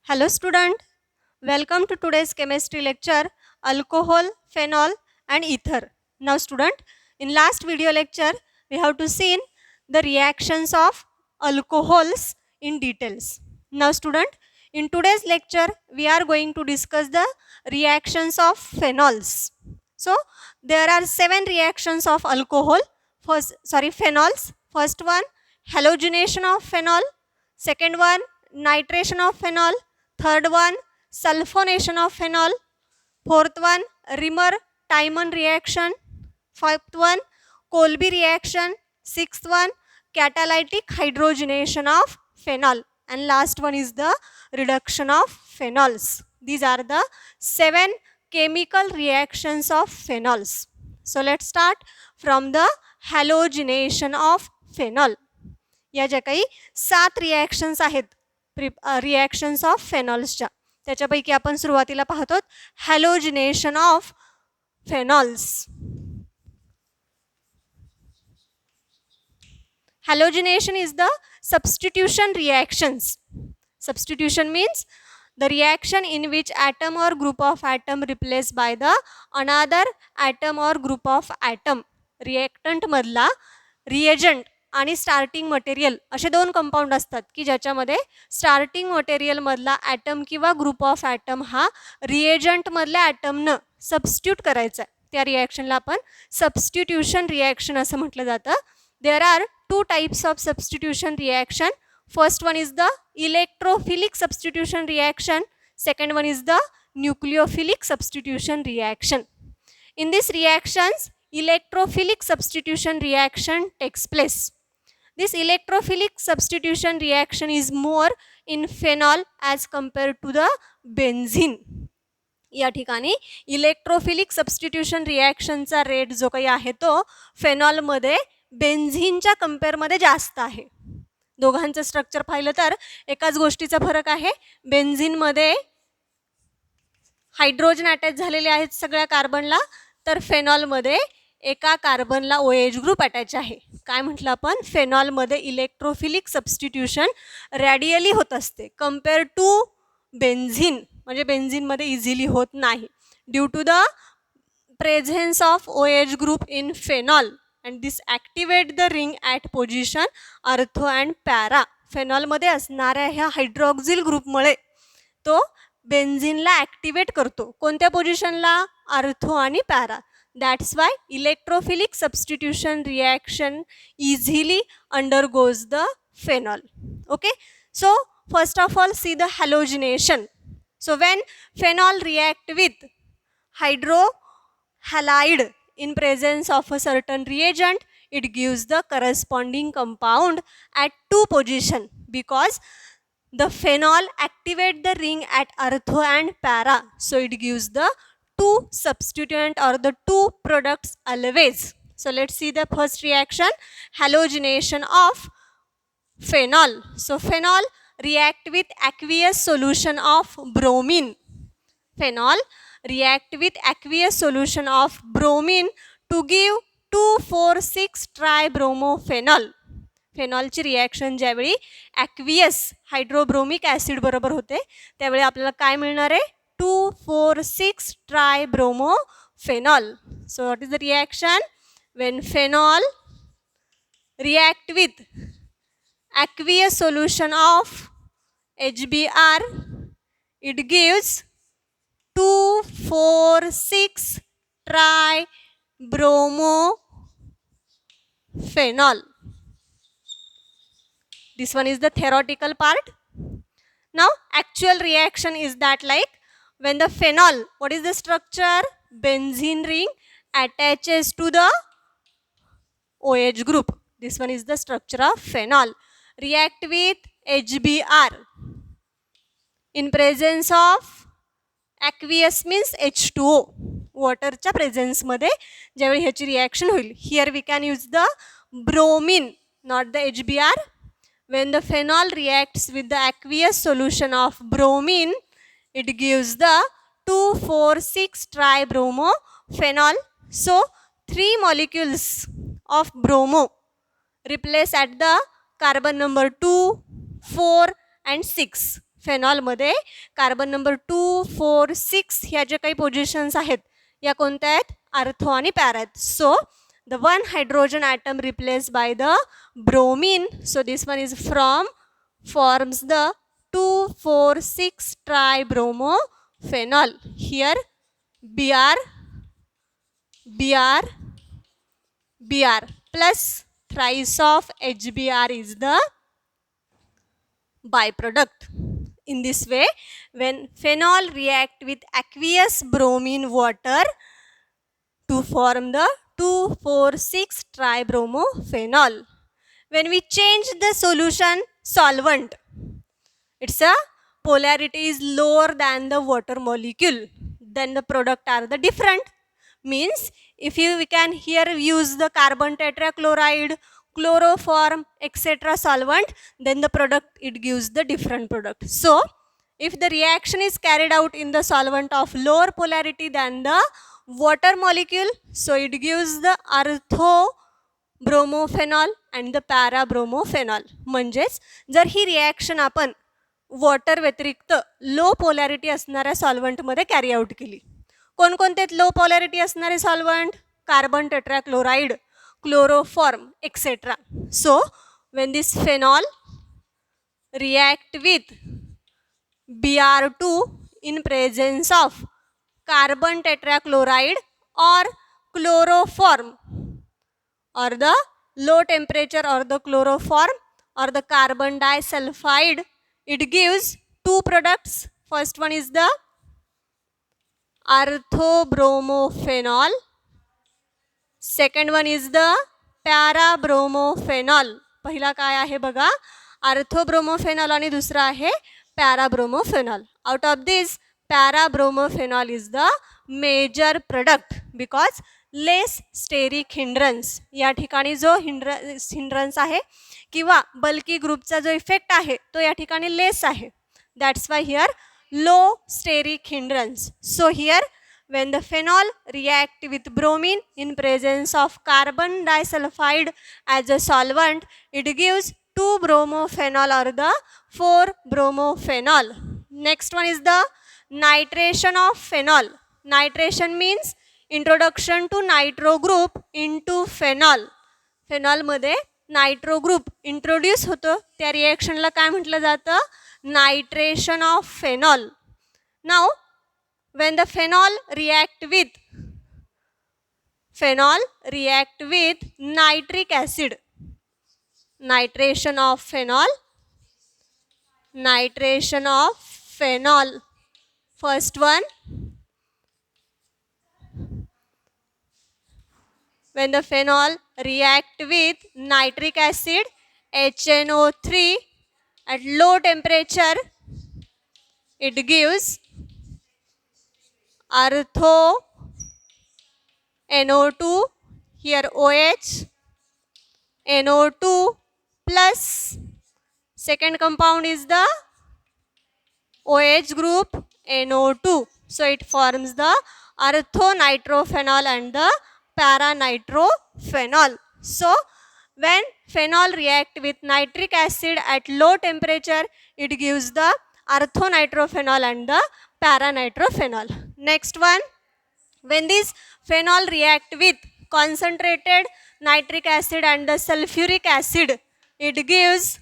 Hello student, welcome to today's chemistry lecture alcohol, phenol and ether. Now student, in last video lecture we have to see the reactions of alcohols in details. Now student, in today's lecture we are going to discuss the reactions of phenols. So there are 7 reactions of alcohol. Phenols. First one, halogenation of phenol. Second one, nitration of phenol. Third one, sulfonation of phenol. Fourth one, Rimmer-Tiemann reaction. Fifth one, Kolbe reaction. Sixth one, catalytic hydrogenation of phenol. And last one is the reduction of phenols. These are the 7 chemical reactions of phenols. So let's start from the halogenation of phenol. या ज्या काही 7 reactions आहेत reactions of फेनॉल्सच्या, त्याच्यापैकी आपण सुरुवातीला पाहतो हॅलोजिनेशन of फेनॉल्स. Halogenation is the substitution reactions. Substitution means the reaction in which atom or group of atom replaced by the another atom or group of atom. Reactant मधला reagent आणि starting material असे 2 compound असतात की ज्याच्यामध्ये starting material मधला atom किंवा group of atom हा reagent मधल्या ॲटमनं सबस्टिट्यूट करायचा आहे. त्या रिॲक्शनला आपण सबस्टिट्यूशन रिॲक्शन असं म्हटलं जातं. There are 2 types of substitution reaction. First one is the electrophilic substitution reaction. Second one is the nucleophilic substitution reaction. In these reactions, electrophilic substitution reaction takes place. This electrophilic substitution reaction is more in phenol as compared to the benzene. या ठिकाणी electrophilic substitution रिॲक्शनचा rate जो काही आहे तो फेनॉलमध्ये बेन्झीनच्या कंपेअरमध्ये जास्त आहे. दोघांचं structure पाहिलं तर एकाच गोष्टीचा फरक आहे. बेन्झीनमध्ये हायड्रोजन अटॅच झालेले आहेत सगळ्या कार्बनला, तर फेनॉलमध्ये एका कार्बनला OH ग्रुप अटॅच आहे. काय म्हटलं आपण, फेनॉलमध्ये इलेक्ट्रोफिलिक सबस्टिट्यूशन रॅडियली होत असते कंपेअर टू बेन्झीन. म्हणजे बेन्झीनमध्ये इझिली होत नाही due to the presence of OH group in phenol and this activate the ring at position ortho and para. फेनॉलमध्ये असणाऱ्या ह्या हायड्रॉक्झिल ग्रुपमुळे तो बेन्झीनला ॲक्टिवेट करतो. कोणत्या पोझिशनला, अर्थ आणि para. That's why electrophilic substitution reaction easily undergoes the phenol. Okay, so first of all see the halogenation. So when phenol react with hydrohalide in presence of a certain reagent, it gives the corresponding compound at 2 position because the phenol activate the ring at artho and para, so it gives the 2 substituent or the 2 products always. So let's see the first reaction, halogenation of phenol. So phenol react with aqueous solution of bromine. Phenol react with aqueous solution of bromine to give 2,4,6 tribromophenol. फेनॉलची reaction ज्यावेळी aqueous hydrobromic acid बरोबर होते त्यावेळी आपल्याला काय मिळणार आहे, 2,4,6 tribromophenol. So what is the reaction, when phenol react with aqueous solution of HBr, it gives 2,4,6 tribromophenol. This one is the theoretical part. Now actual reaction is that like when the phenol, what is the structure, benzene ring attaches to the OH group. This one is the structure of phenol. React with HBr in presence of aqueous means H2O, वॉटरच्या प्रेझेन्समध्ये ज्यावेळी ह्याची reaction होईल. Here we can use the bromine, not the HBr. When the phenol reacts with the aqueous solution of bromine, it gives the 2,4,6 tribromophenol. So 3 molecules of bromo replace at the carbon number 2, 4 and 6. फेनॉलमध्ये carbon number 2, 4, 6 ह्या ज्या काही positions आहेत या कोणत्या आहेत, ortho आणि para आहेत. So the one hydrogen atom replace by the bromine, so this one is forms the 2,4,6 tribromophenol. Here Br plus thrice of HBr is the byproduct. In this way, when phenol react with aqueous bromine water to form the 2,4,6 tribromophenol, when we change the solution solvent, its a polarity is lower than the water molecule, then the product are the different. Means if we can here use the carbon tetrachloride, chloroform, etc. solvent, then the product it gives the different product. So if the reaction is carried out in the solvent of lower polarity than the water molecule, so it gives the ortho bromophenol and the parabromophenol. म्हणजेच जर ही reaction आपण water व्यतिरिक्त लो polarity असणाऱ्या सॉल्वंटमध्ये carry out केली. कोणकोणते लो polarity असणारे solvent, carbon tetrachloride, chloroform etcetera. So when this phenol react with Br2 in presence of carbon tetrachloride or chloroform or the low temperature or the chloroform or the carbon disulfide, it gives two products. First one is the orthobromophenol, second one is the parabromophenol. पहिला काय आहे बघा, orthobromophenol आणि दुसरा आहे parabromophenol. Out of this parabromophenol is the major product because less steric hindrance. या ठिकाणी जो हिंड्रन्स आहे किंवा बल्की ग्रुपचा जो इफेक्ट आहे तो या ठिकाणी लेस आहे. That's why here low steric hindrance. So here when the phenol react with bromine in presence of carbon disulfide as a solvent, it gives 2-bromophenol or the 4-bromophenol. Next one is the nitration of phenol. Nitration means introduction to nitro group into phenol. phenol मध्ये nitro group introduce होतो, त्या रिएक्शनला काय म्हटलं जातं, nitration of phenol. Now when the phenol react with nitric acid, nitration of phenol, first one, when the phenol react with nitric acid HNO3 at low temperature, it gives ortho NO2, here OH, NO2 plus second compound is the OH group NO2. So it forms the orthonitrophenol and the paranitrophenol. So when phenol react with nitric acid at low temperature, it gives the orthonitrophenol and the paranitrophenol. Next one, when this phenol react with concentrated nitric acid and the sulfuric acid, it gives,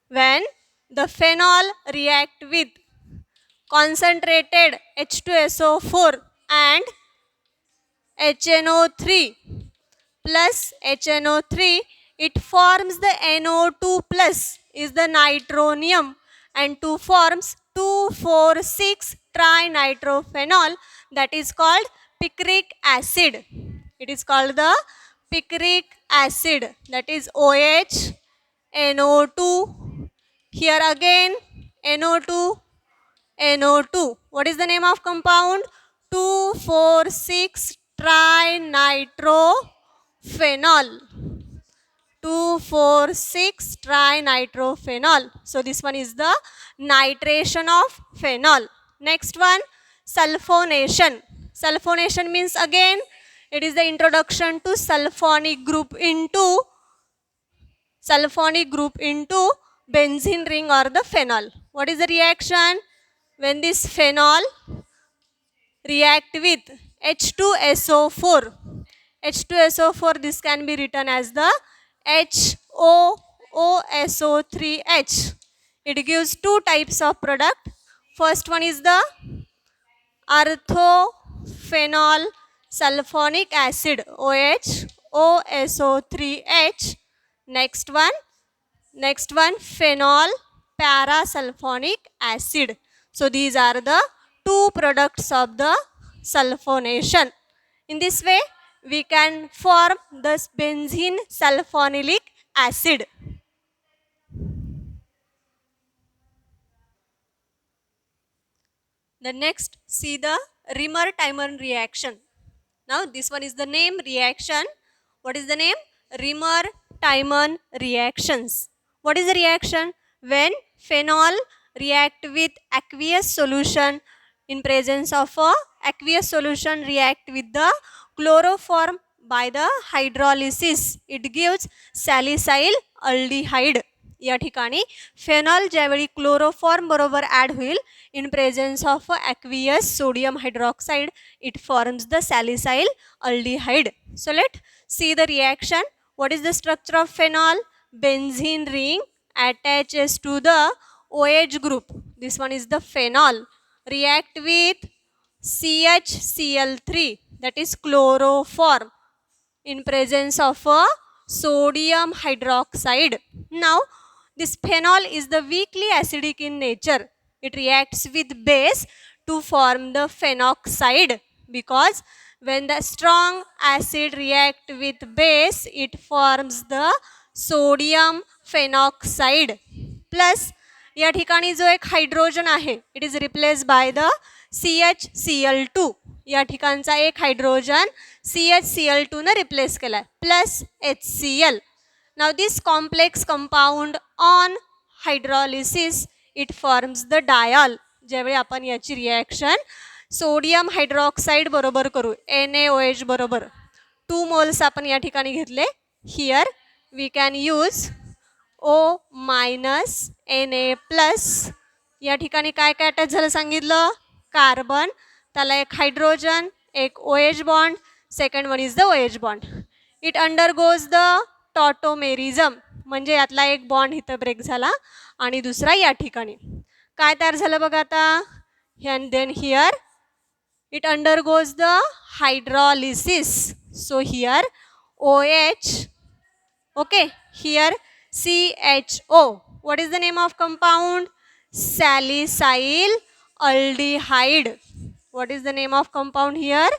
when the phenol react with concentrated H2SO4 and HNO3 plus HNO3, it forms the NO2 plus is the nitronium and two forms 2,4,6 trinitrophenol, that is called picric acid. It is called the picric acid, that is OH, NO2, here again NO2, NO2. What is the name of compound? 2,4,6 trinitrophenol. 2,4,6 trinitrophenol. So this one is the nitration of phenol. Next one, sulfonation. Sulfonation means again it is the introduction to sulfonic group into benzene ring or the phenol. What is the reaction? When this phenol react with H2SO4. H2SO4, this can be written as the HOOSO3H. It gives two types of product. First one is the orthophenol sulfonic acid, OHOSO3H. Next one phenol parasulfonic acid. So these are the two products of the sulfonation. In this way we can form this benzene sulfonylic acid. The next, see the Rimmer-Tiemann reaction. Now this one is the name reaction. What is the name? Rimmer-Tiemann reactions. What is the reaction? When phenol react with aqueous solution, in presence of a aqueous solution react with the chloroform by the hydrolysis, it gives salicyl aldehyde. या ठिकाणी phenol ज्यावेळी chloroform बरोबर add होईल in presence of aqueous sodium hydroxide, it forms the salicyl aldehyde. So let's see the reaction. What is the structure of phenol? Benzene ring attaches to the OH group. This one is the phenol. React with CHCl3, that is chloroform, in presence of a sodium hydroxide. Now this phenol is the weakly acidic in nature. It reacts with base to form the phenoxide, because when the strong acid react with base, it forms the sodium phenoxide. Plus या ठिकाणी जो एक hydrogen आहे, it is replaced by the CHCl2. या ठिकाणचा एक hydrogen CHCl2 ने replace केला आहे, plus HCl. Now this complex compound on hydrolysis, it forms the diol. ज्यावेळी आपण याची रिॲक्शन सोडियम हायड्रॉक्साईड बरोबर करू, NaOH बरोबर 2 मोल्स आपण या ठिकाणी घेतले. Here we can use O minus Na+. या ठिकाणी काय काय अटॅच झालं सांगितलं? कार्बन, त्याला एक हायड्रोजन, एक OH bond, second one is the OH bond. It undergoes the tautomerism, म्हणजे यातला एक बॉन्ड इथं ब्रेक झाला आणि दुसरा या ठिकाणी. काय तयार झालं बघा आता? And then here it undergoes the hydrolysis. So here OH, okay, here CHO. What is the name of compound? Salicyl aldehyde. What is the name of compound here?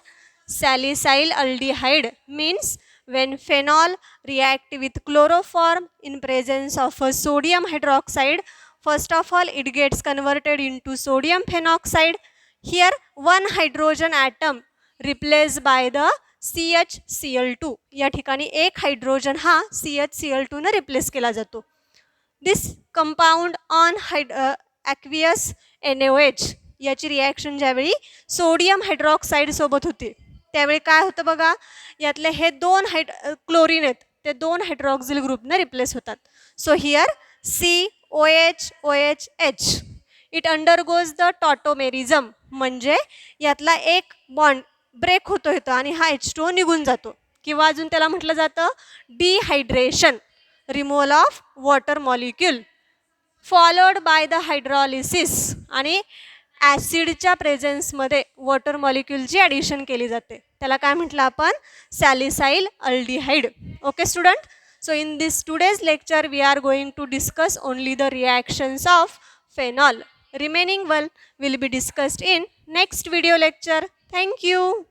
Salicyl aldehyde. Means when phenol react with chloroform in presence of a sodium hydroxide, first of all it gets converted into sodium phenoxide. Here one hydrogen atom replaced by the CHCl2. या ठिकाणी एक hydrogen हा CHCl2 ने replace केला जातो. This compound on aqueous NaOH, याची reaction ज्यावेळी sodium hydroxide सोबत होती त्यावेळी काय होतं बघा, यातले हे दोन क्लोरीन आहेत ते दोन हायड्रॉक्सिल ग्रुपने रिप्लेस होतात. So here COH it undergoes the tautomerism, म्हणजे यातला एक बॉन्ड ब्रेक होतो येतो आणि हा H2O निघून जातो, किंवा अजून त्याला म्हटलं जातं dehydration, removal of water molecule, followed by the hydrolysis. आणि ॲसिडच्या प्रेझेन्समध्ये वॉटर मॉलिक्यूलची ॲडिशन केली जाते, त्याला काय म्हटलं आपण? Salicyl aldehyde. Okay student, so in this today's lecture we are going to discuss only the reactions of phenol. Remaining one will be discussed in next video lecture. Thank you.